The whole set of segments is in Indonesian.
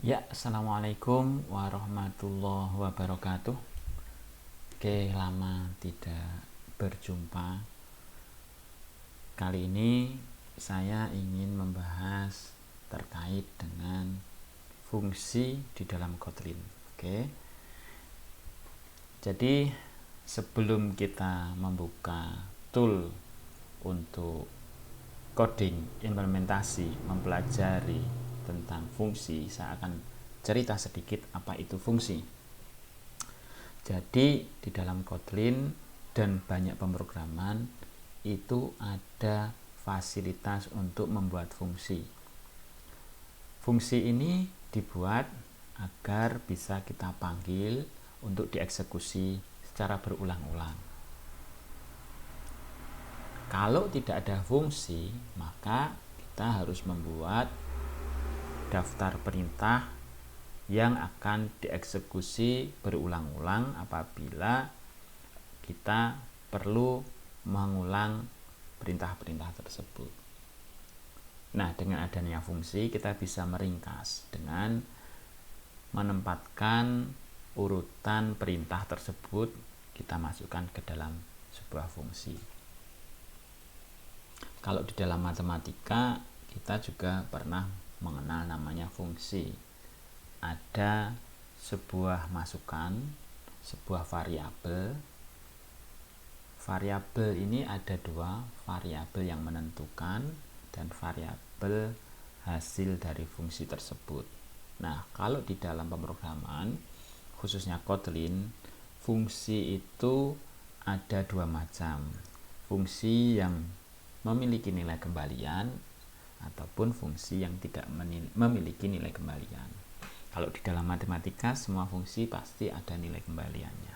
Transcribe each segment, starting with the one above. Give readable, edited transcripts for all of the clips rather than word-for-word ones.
Ya, assalamualaikum warahmatullahi wabarakatuh. Oke, lama tidak berjumpa. Kali ini saya ingin membahas terkait dengan fungsi di dalam Kotlin. Oke, jadi sebelum kita membuka tool untuk coding, implementasi, mempelajari tentang fungsi, saya akan cerita sedikit apa itu fungsi. Jadi di dalam Kotlin dan banyak pemrograman itu ada fasilitas untuk membuat fungsi. Fungsi ini dibuat agar bisa kita panggil untuk dieksekusi secara berulang-ulang. Kalau tidak ada fungsi, maka kita harus membuat daftar perintah yang akan dieksekusi berulang-ulang apabila kita perlu mengulang perintah-perintah tersebut. Nah, dengan adanya fungsi kita bisa meringkas dengan menempatkan urutan perintah tersebut kita masukkan ke dalam sebuah fungsi. Kalau di dalam matematika kita juga pernah mengenal namanya fungsi. Ada sebuah masukan, sebuah variabel. Variabel ini ada dua, variabel yang menentukan dan variabel hasil dari fungsi tersebut. Nah, kalau di dalam pemrograman, khususnya Kotlin, fungsi itu ada dua macam. Fungsi yang memiliki nilai kembalian ataupun fungsi yang tidak memiliki nilai kembalian. Kalau di dalam matematika semua fungsi pasti ada nilai kembaliannya.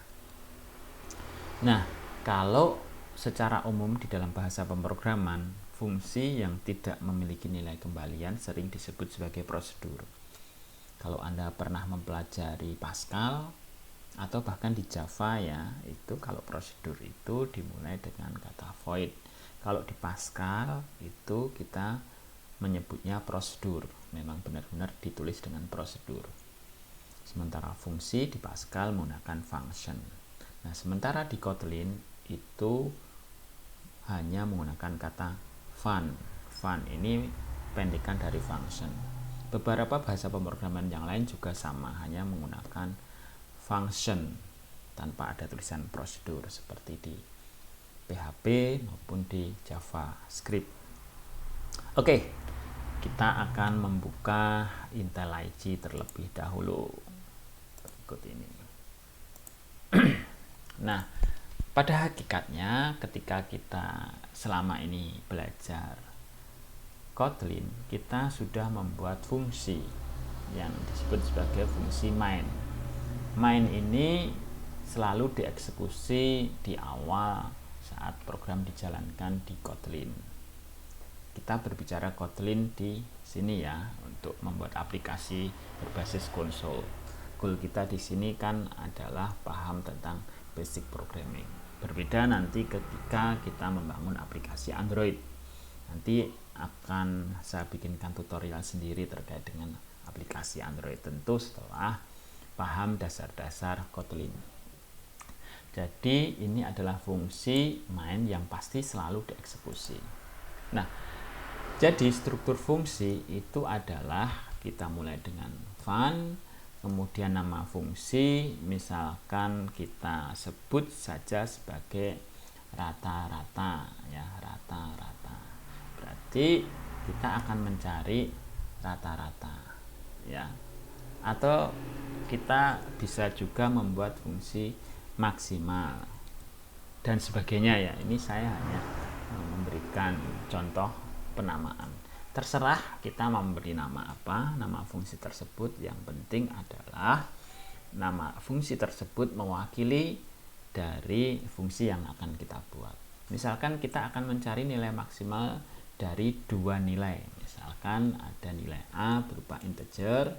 Nah, kalau secara umum di dalam bahasa pemrograman, fungsi yang tidak memiliki nilai kembalian sering disebut sebagai prosedur. Kalau Anda pernah mempelajari Pascal atau bahkan di Java ya, itu kalau prosedur itu dimulai dengan kata void. Kalau di Pascal itu kita menyebutnya prosedur, memang benar-benar ditulis dengan prosedur. Sementara fungsi di Pascal menggunakan function. Nah, sementara di Kotlin itu hanya menggunakan kata fun. Fun ini pendekan dari function. Beberapa bahasa pemrograman yang lain juga sama, hanya menggunakan function tanpa ada tulisan prosedur seperti di PHP maupun di JavaScript. Oke, kita akan membuka IntelliJ terlebih dahulu. Berikut ini. Nah, pada hakikatnya ketika kita selama ini belajar Kotlin, kita sudah membuat fungsi yang disebut sebagai fungsi main. Main ini selalu dieksekusi di awal saat program dijalankan di Kotlin. Kita berbicara Kotlin di sini ya, untuk membuat aplikasi berbasis konsol. Goal kita di sini kan adalah paham tentang basic programming. Berbeda nanti ketika kita membangun aplikasi Android. Nanti akan saya bikinkan tutorial sendiri terkait dengan aplikasi Android, tentu setelah paham dasar-dasar Kotlin. Jadi ini adalah fungsi main yang pasti selalu dieksekusi. Nah, jadi struktur fungsi itu adalah kita mulai dengan fun, kemudian nama fungsi misalkan kita sebut saja sebagai rata-rata ya, rata-rata. Berarti kita akan mencari rata-rata ya. Atau kita bisa juga membuat fungsi maksimal dan sebagainya ya. Ini saya hanya memberikan contoh penamaan. Terserah kita memberi nama apa, nama fungsi tersebut. Yang penting adalah nama fungsi tersebut mewakili dari fungsi yang akan kita buat. Misalkan kita akan mencari nilai maksimal dari dua nilai. Misalkan ada nilai A berupa integer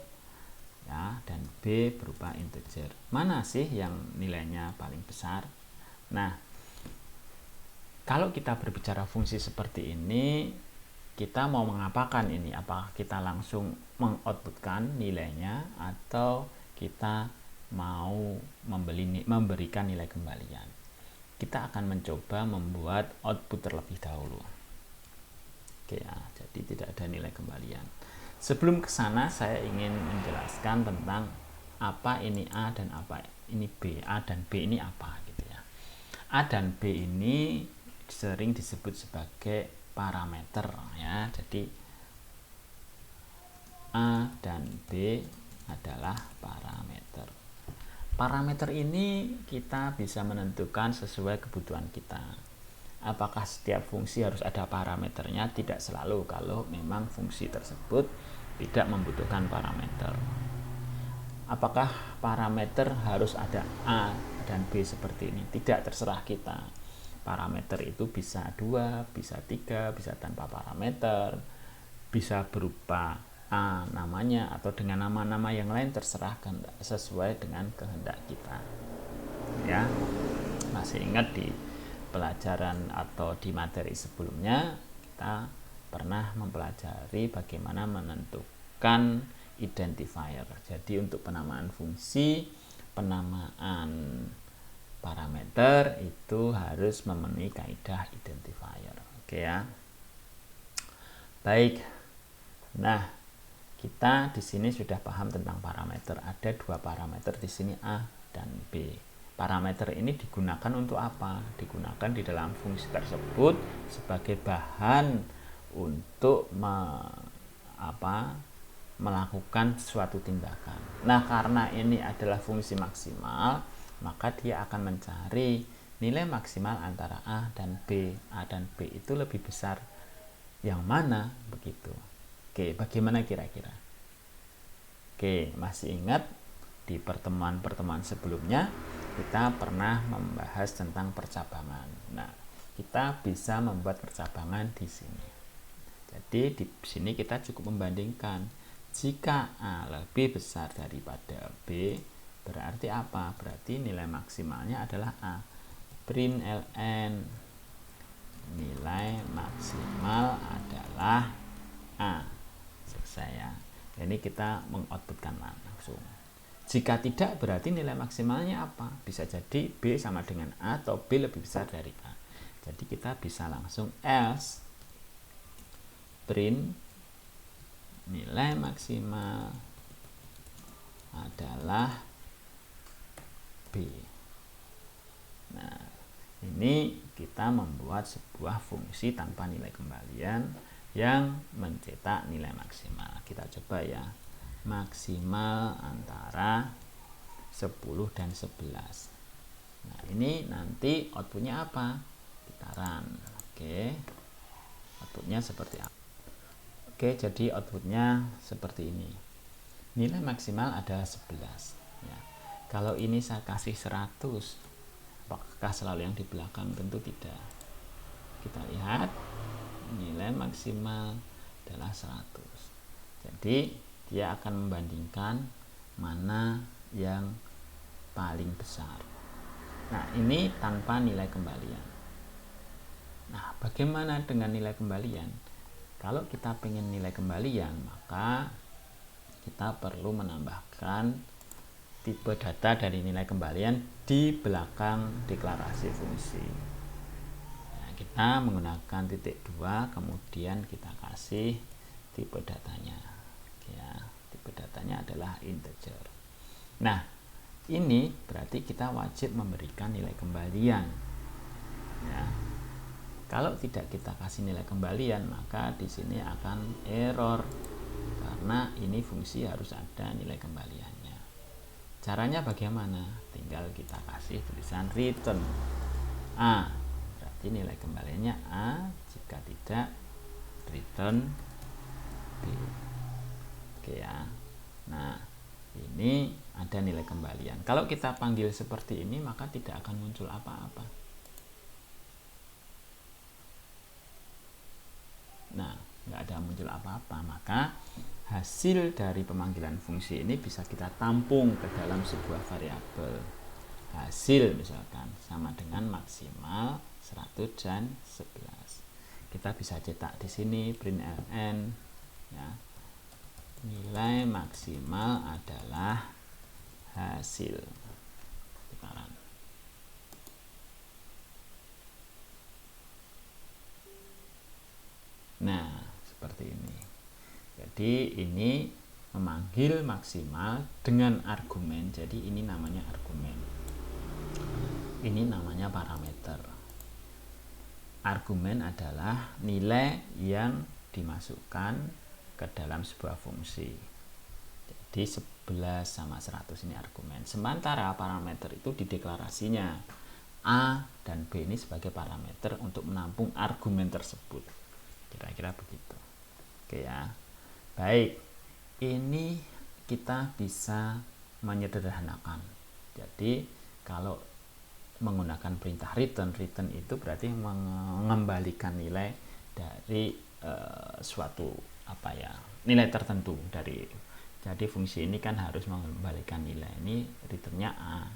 ya, dan B berupa integer. Mana sih yang nilainya paling besar? Nah, kalau kita berbicara fungsi seperti ini, kita mau mengapakan ini? Apakah kita langsung mengoutputkan nilainya atau kita mau memberikan nilai kembalian? Kita akan mencoba membuat output terlebih dahulu. Oke ya, jadi tidak ada nilai kembalian. Sebelum ke sana saya ingin menjelaskan tentang apa ini A dan apa ini B. A dan B ini apa gitu ya. A dan B ini sering disebut sebagai parameter ya. Jadi A dan B adalah parameter. Parameter ini kita bisa menentukan sesuai kebutuhan kita. Apakah setiap fungsi harus ada parameternya? Tidak selalu, kalau memang fungsi tersebut tidak membutuhkan parameter. Apakah parameter harus ada A dan B seperti ini? Tidak, terserah kita. Parameter itu bisa 2, bisa 3, bisa tanpa parameter, bisa berupa A namanya atau dengan nama-nama yang lain, terserah sesuai dengan kehendak kita ya. Masih ingat di pelajaran atau di materi sebelumnya kita pernah mempelajari bagaimana menentukan identifier. Jadi untuk penamaan fungsi, penamaan parameter itu harus memenuhi kaidah identifier. Oke ya. Baik. Nah, kita di sini sudah paham tentang parameter. Ada 2 parameter di sini, A dan B. Parameter ini digunakan untuk apa? Digunakan di dalam fungsi tersebut sebagai bahan untuk melakukan suatu tindakan. Nah, karena ini adalah fungsi maksimal, maka dia akan mencari nilai maksimal antara A dan B. A dan B itu lebih besar yang mana begitu. Oke, bagaimana kira-kira? Oke, masih ingat di pertemuan-pertemuan sebelumnya kita pernah membahas tentang percabangan. Nah, kita bisa membuat percabangan di sini. Jadi di sini kita cukup membandingkan. Jika A lebih besar daripada B, berarti apa? Berarti nilai maksimalnya adalah A. Print ln nilai maksimal adalah A. Selesai ya. Ini kita mengoutputkan langsung. Jika tidak, berarti nilai maksimalnya apa? Bisa jadi B sama dengan A atau B lebih besar dari A. Jadi kita bisa langsung else print nilai maksimal adalah B. Nah, ini kita membuat sebuah fungsi tanpa nilai kembalian yang mencetak nilai maksimal. Kita coba ya. Maksimal antara 10 dan 11. Nah, ini nanti outputnya apa? Kita run. Oke. Outputnya seperti apa? Oke, jadi outputnya seperti ini. Nilai maksimal adalah 11 ya. Kalau ini saya kasih 100, apakah selalu yang di belakang? Tentu tidak. Kita lihat nilai maksimal adalah 100. Jadi dia akan membandingkan mana yang paling besar. Nah, ini tanpa nilai kembalian. Nah, bagaimana dengan nilai kembalian? Kalau kita pengen nilai kembalian, maka kita perlu menambahkan tipe data dari nilai kembalian di belakang deklarasi fungsi. Nah, kita menggunakan titik 2, kemudian kita kasih tipe datanya. Ya, tipe datanya adalah integer. Nah, ini berarti kita wajib memberikan nilai kembalian. Ya. Kalau tidak kita kasih nilai kembalian, maka di sini akan error karena ini fungsi harus ada nilai kembaliannya. Caranya bagaimana? Tinggal kita kasih tulisan return A. Berarti nilai kembaliannya A, jika tidak return B. Oke ya. Nah, ini ada nilai kembalian. Kalau kita panggil seperti ini, maka tidak akan muncul apa-apa. Nah, nggak ada muncul apa-apa, maka hasil dari pemanggilan fungsi ini bisa kita tampung ke dalam sebuah variabel. Hasil misalkan sama dengan maksimal 100 dan 11. kita bisa cetak di sini print ln ya. Nilai maksimal adalah hasil tukaran. Nah, seperti ini. Jadi ini memanggil maksimal dengan argumen. Jadi ini namanya argumen. Ini namanya parameter. Argumen adalah nilai yang dimasukkan ke dalam sebuah fungsi. Jadi 11 sama 100 ini argumen. Sementara parameter itu di deklarasinya. A dan B ini sebagai parameter untuk menampung argumen tersebut. Kira-kira begitu. Oke ya. Baik. Ini kita bisa menyederhanakan. Jadi kalau menggunakan perintah return itu berarti mengembalikan nilai dari suatu nilai tertentu dari. Jadi fungsi ini kan harus mengembalikan nilai ini returnnya A,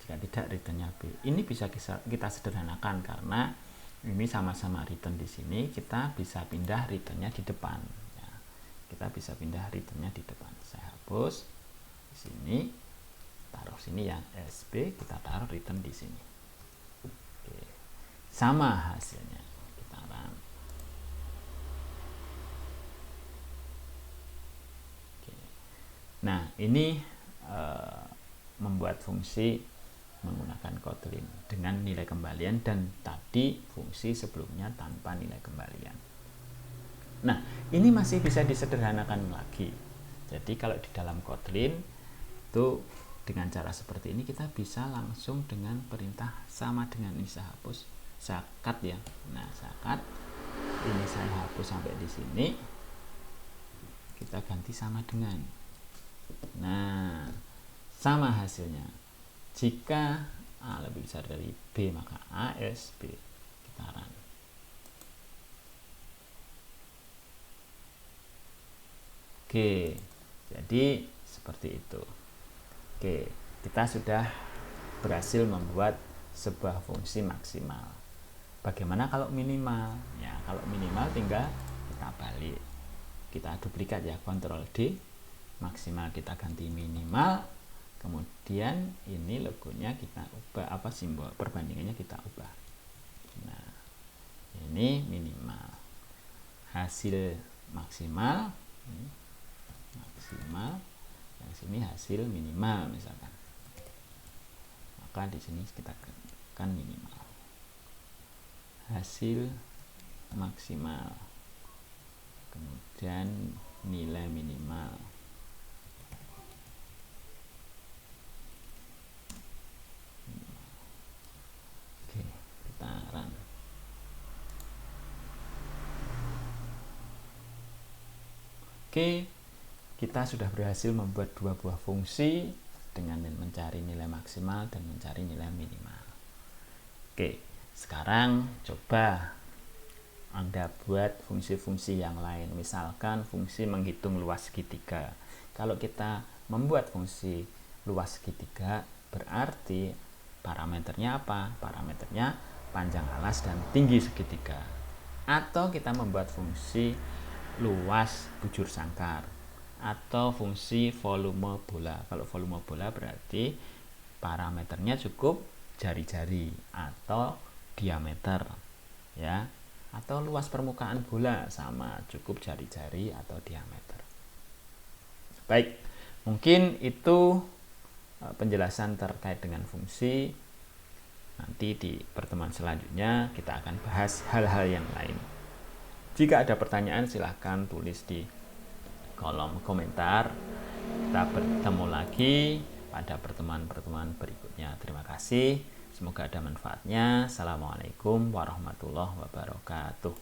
jika tidak returnnya B. Ini bisa kita sederhanakan karena ini sama-sama return di sini, kita bisa pindah returnnya di depan ya. Kita bisa pindah returnnya di depan. Saya hapus di sini, taruh sini ya SB, kita taruh return di sini. Oke. Sama hasilnya. Kita run. Nah, ini membuat fungsi menggunakan Kotlin dengan nilai kembalian, dan tadi fungsi sebelumnya tanpa nilai kembalian. Nah, ini masih bisa disederhanakan lagi. Jadi kalau di dalam Kotlin itu dengan cara seperti ini kita bisa langsung dengan perintah sama dengan ini. Saya hapus, saya cut ya. Nah, saya cut. Ini saya hapus sampai di sini. Kita ganti sama dengan. Nah, sama hasilnya. Jika A lebih besar dari B, maka A S B. Kita run. Oke, jadi seperti itu. Oke, kita sudah berhasil membuat sebuah fungsi maksimal. Bagaimana kalau minimal? Ya, kalau minimal tinggal kita balik. Kita duplikat ya, Ctrl D. Maksimal kita ganti minimal, kemudian ini logonya kita ubah, simbol perbandingannya kita ubah. Nah, ini minimal, hasil maksimal, yang sini hasil minimal misalkan, maka di sini kita kan minimal, hasil maksimal, kemudian nilai minimal. Oke, kita sudah berhasil membuat dua buah fungsi dengan mencari nilai maksimal dan mencari nilai minimal. Oke, sekarang coba Anda buat fungsi-fungsi yang lain. Misalkan fungsi menghitung luas segitiga. Kalau kita membuat fungsi luas segitiga, berarti parameternya apa? Parameternya panjang alas dan tinggi segitiga. Atau kita membuat fungsi luas bujur sangkar, atau fungsi volume bola. Kalau volume bola berarti parameternya cukup jari-jari atau diameter ya, atau luas permukaan bola sama, cukup jari-jari atau diameter. Baik, mungkin itu penjelasan terkait dengan fungsi. Nanti di pertemuan selanjutnya kita akan bahas hal-hal yang lain. Jika ada pertanyaan silahkan tulis di kolom komentar. Kita bertemu lagi pada pertemuan-pertemuan berikutnya. Terima kasih. Semoga ada manfaatnya. Assalamualaikum warahmatullahi wabarakatuh.